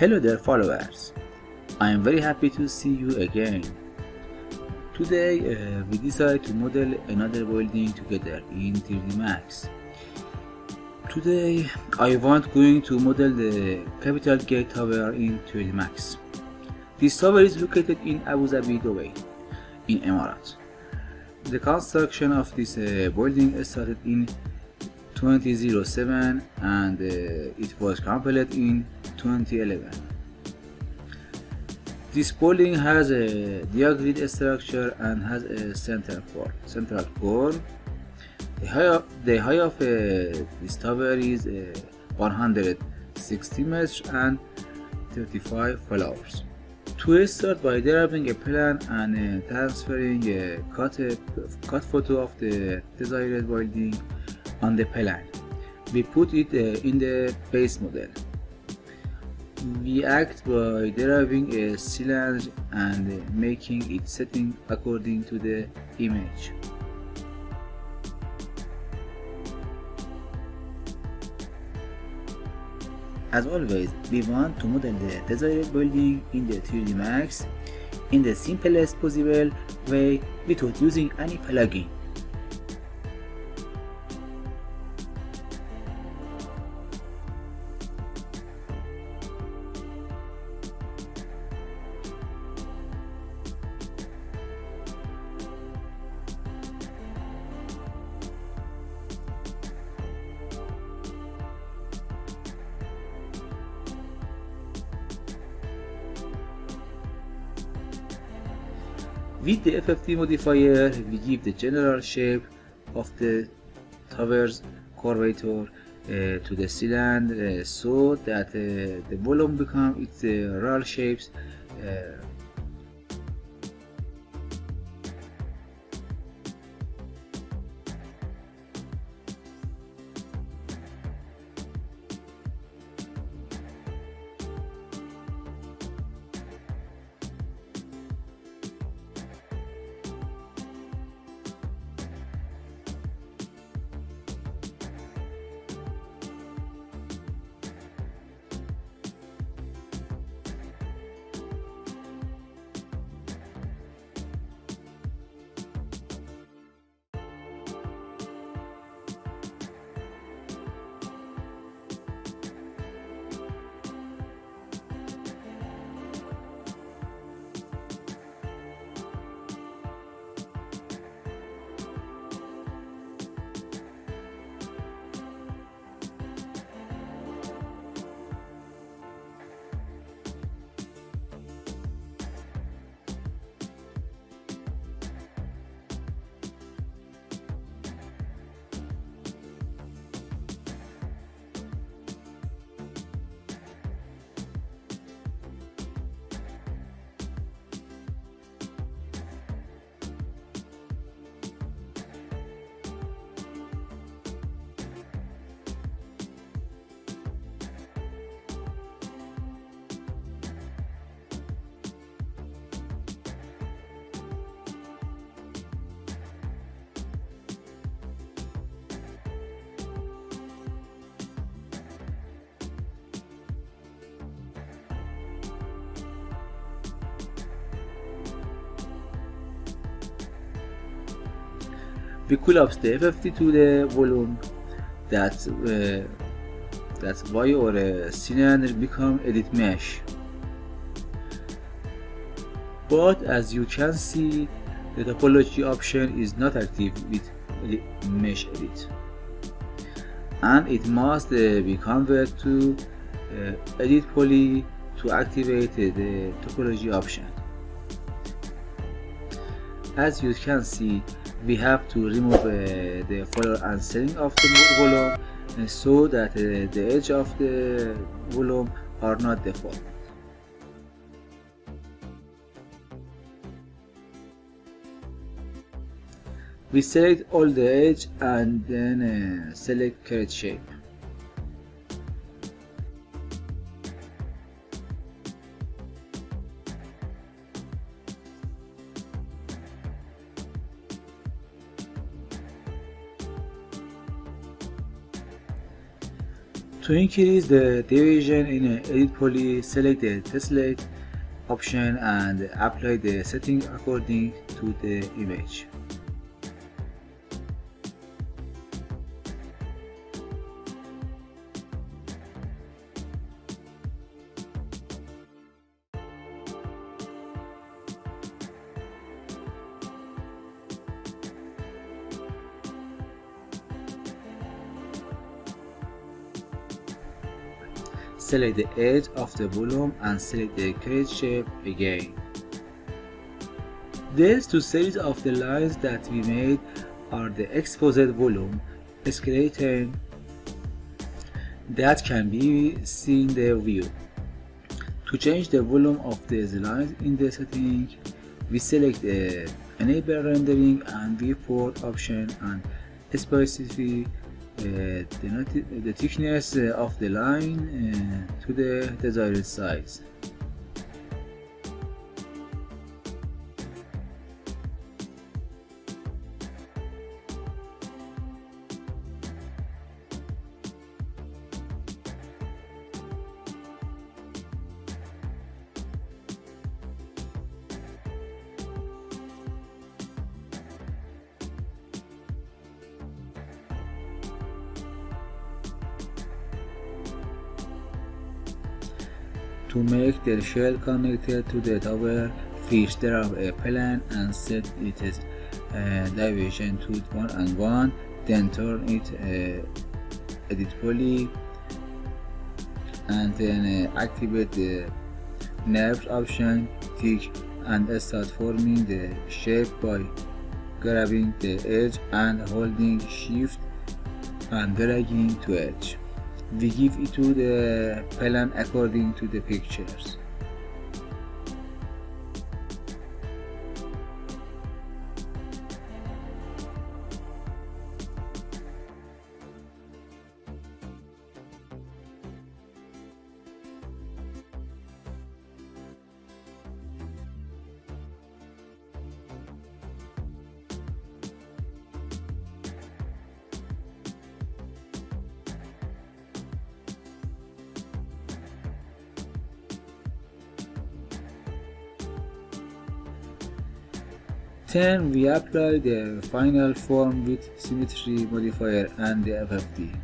Hello there followers, I am very happy to see you again. Today we decided to model another building together in 3D Max. Today I want going to model the Capital Gate Tower in 3D Max. This tower is located in Abu Dhabi, Dubai, in Emirates. The construction of this building started in 2007 and it was completed in 2011. This building has a diagrid structure and has a central core. The height of this tower is 160 meters and 35 floors. To start by drawing a plan and transferring a cut photo of the desired building on the plan, we put it in the base model. We act by drawing a cylinder and making it setting according to the image. As always, we want to model the desired building in the 3D Max in the simplest possible way without using any plugin. With the FFT modifier, we give the general shape of the tower's curvature to the cylinder so that the volume becomes its real shapes. We collapse the FFT to the volume. That's why our cylinder become edit mesh. But as you can see, the topology option is not active with mesh edit, and it must be converted to edit poly to activate the topology option. As you can see, we have to remove the follower and ceiling of the volume so that the edge of the volume are not deformed. We select all the edge and then select curve shape. To increase the division in Edit Poly, select the Tessellate option and apply the setting according to the image. Select the edge of the volume and select the create shape again. These two series of the lines that we made are the exposed volume skeleton that can be seen in the view. To change the volume of these lines in the setting, we select the enable rendering and viewport option and specify the thickness of the line to the desired size. To make the shell connected to the tower, first draw a plan and set its division to 1 and 1, then turn it edit poly, and then activate the nerve option, tick, and start forming the shape by grabbing the edge and holding shift and dragging to edge. We give it to the plan according to the pictures. Then we apply the final form with symmetry modifier and the FFD.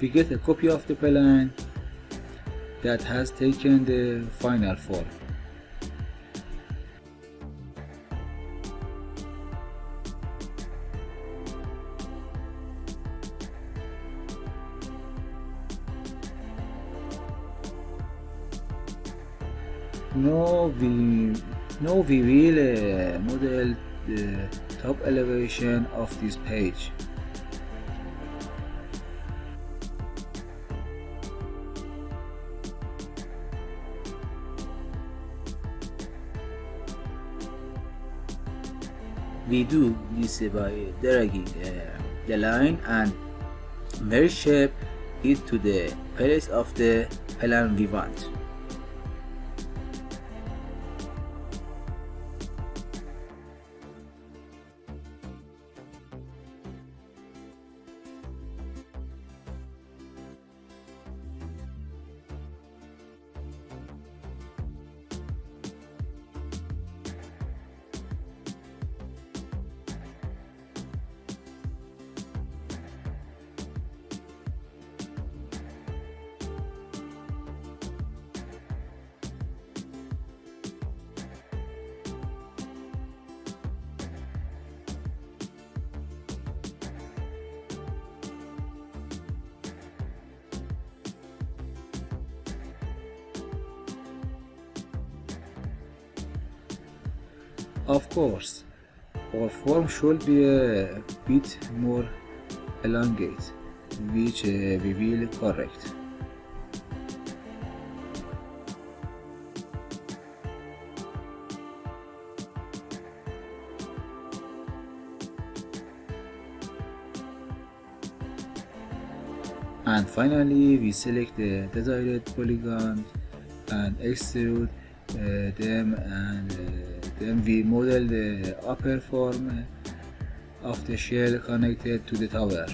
We get a copy of the plan that has taken the final form. Now we will model the top elevation of this page. We do this by dragging the line and merge shape it to the place of the plan we want. Of course, our form should be a bit more elongate, which we will correct. And finally, we select the desired polygons and extrude them, and then we model the upper form of the shell connected to the tower.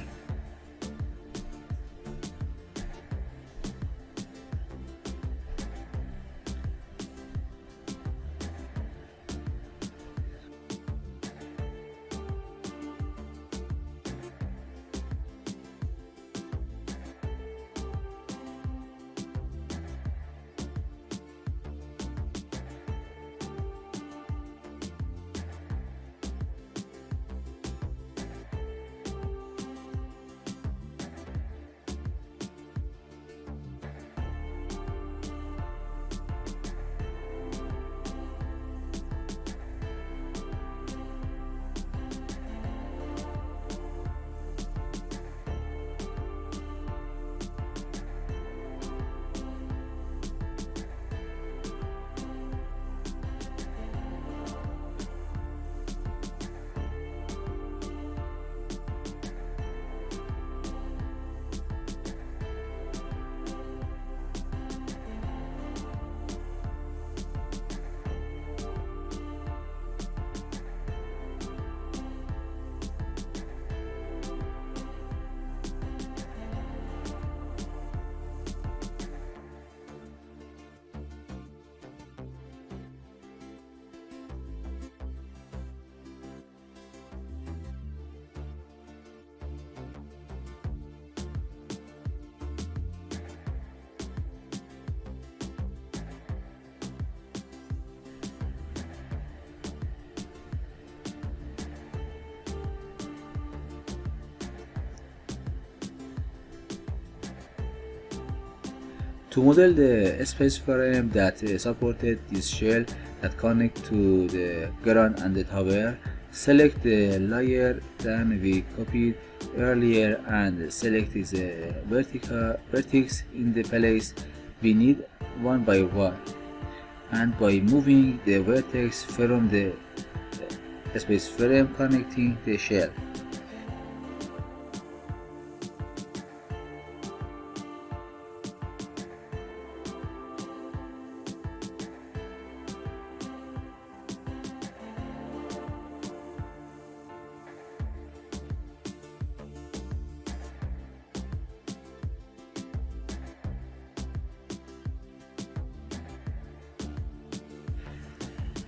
To model the space frame that supported this shell that connect to the ground and the tower, select the layer that we copied earlier and select the vertex in the place we need one by one, and by moving the vertex from the space frame connecting the shell.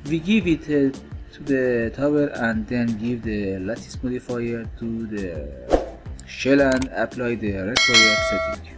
We give it to the tower and then give the lattice modifier to the shell and apply the required setting.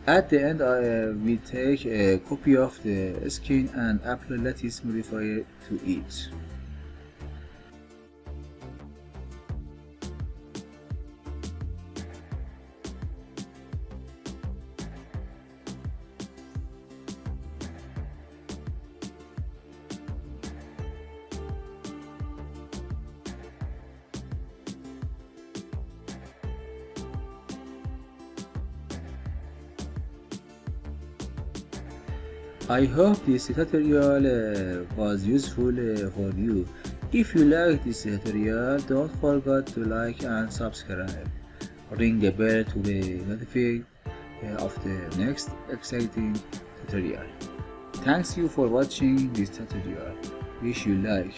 At the end, we take a copy of the skin and apply lattice modifier to it. I hope this tutorial was useful for you. If you like this tutorial, don't forget to like and subscribe. Ring the bell to be notified of the next exciting tutorial. Thanks you for watching this tutorial. Wish you like.